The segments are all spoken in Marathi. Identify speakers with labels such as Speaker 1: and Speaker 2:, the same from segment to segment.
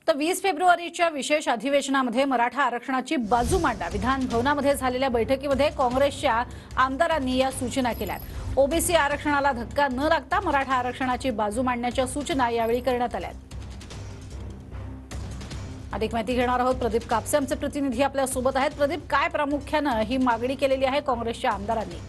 Speaker 1: तर 20 फेब्रुवारीच्या विशेष अधिवेशनामध्ये मराठा आरक्षणाची बाजू मांडा। विधान भवनामध्ये झालेल्या बैठकीमध्ये काँग्रेसच्या आमदारांनी या सूचना केल्यात। ओबीसी आरक्षणाला धक्का न लागता मराठा आरक्षणाची बाजू मांडण्याच्या सूचना यावेळी करण्यात आल्या। अधिक माहिती घेणार आहोत। प्रदीप कापसे आमचे प्रतिनिधी आपल्या सोबत आहेत। प्रदीप, काय प्रामुख्याने ही मागणी केलेली आहे काँग्रेसच्या आमदारांनी?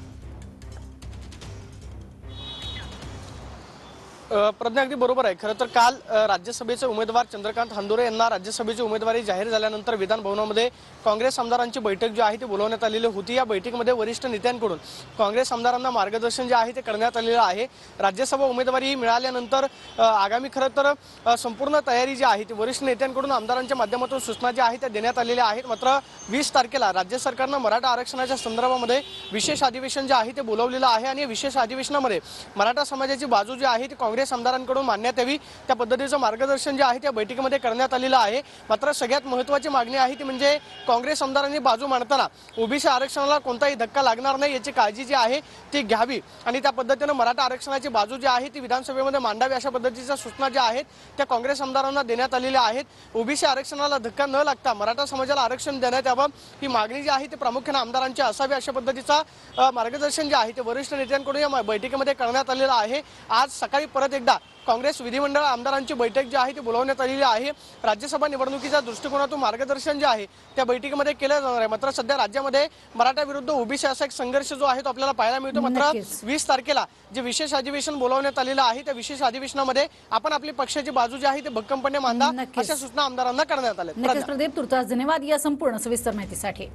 Speaker 2: प्रज्ञा, अगदी बरोबर आहे। खरं तर काल राज्यसभेचे उमेदवार चंद्रकांत हंदुरे यांना राज्यसभेची उमेदवारी जाहीर झाल्यानंतर विधान भवनामध्ये काँग्रेस आमदारांची बैठक जी आहे ती बोलवण्यात आलेली होती। या बैठकीमध्ये वरिष्ठ नेत्यांकडून काँग्रेस आमदारांना मार्गदर्शन जे आहे ते करण्यात आलेलं आहे। राज्यसभा उमेदवारी मिळाल्यानंतर आगामी खरं तर संपूर्ण तयारी जी आहे ती वरिष्ठ नेत्यांकडून आमदारांच्या माध्यमातून सूचना ज्या आहेत त्या देण्यात आलेल्या आहेत। मात्र 20 तारखेला राज्य सरकारनं मराठा आरक्षणाच्या संदर्भामध्ये विशेष अधिवेशन जे आहे ते बोलवलेलं आहे आणि विशेष अधिवेशनामध्ये मराठा समाजाची बाजू जी आहे ती काँग्रेस आमदारांकडून मांडण्यात यावी, त्या पद्धतीचं मार्गदर्शन जे आहे त्या बैठकीमध्ये करण्यात आलेलं आहे। मात्र सगळ्यात महत्त्वाची मागणी आहे ती म्हणजे काँग्रेस आमदारांनी बाजू मांडताना ओबीसी आरक्षणाला कोणताही धक्का लागणार नाही याची काळजी जी आहे ती घ्यावी आणि त्या पद्धतीने मराठा आरक्षणाची बाजू जी आहे ती विधानसभेमध्ये मांडावी, अशा पद्धतीच्या सूचना ज्या आहेत त्या काँग्रेस आमदारांना देण्यात आलेल्या आहेत। ओबीसी आरक्षणाला धक्का न लागता मराठा समाजाला आरक्षण देण्यात यावं ही मागणी जी आहे ती प्रामुख्याने आमदारांची असावी, अशा पद्धतीचा मार्गदर्शन जे आहे ते वरिष्ठ नेत्यांकडून या बैठकीमध्ये करण्यात आलेलं आहे। आज सकाळी परत एकदा काँग्रेस विधिमंडळ आमदारांची बैठक जी आहे ती बोलवण्यात आलेली आहे। राज्यसभा निवडणुकीच्या दृष्टिकोनातून मार्गदर्शन जे आहे त्या बैठकीमध्ये केलं जाणार आहे। मात्र सध्या राज्यामध्ये मराठा विरुद्ध ओबीसी असा एक संघर्ष जो आहे तो आपल्याला पाहायला मिळतो। मात्र 20 तारखेला जे विशेष अधिवेशन बोलवण्यात आलेलं आहे त्या विशेष अधिवेशनामध्ये आपण आपली पक्षाची बाजू जी आहे ती भक्कमपणे मांडा, अशा सूचना आमदारांना करण्यात आल्या।
Speaker 1: प्रदीप, तुर्तास धन्यवाद या संपूर्ण सविस्तर माहितीसाठी।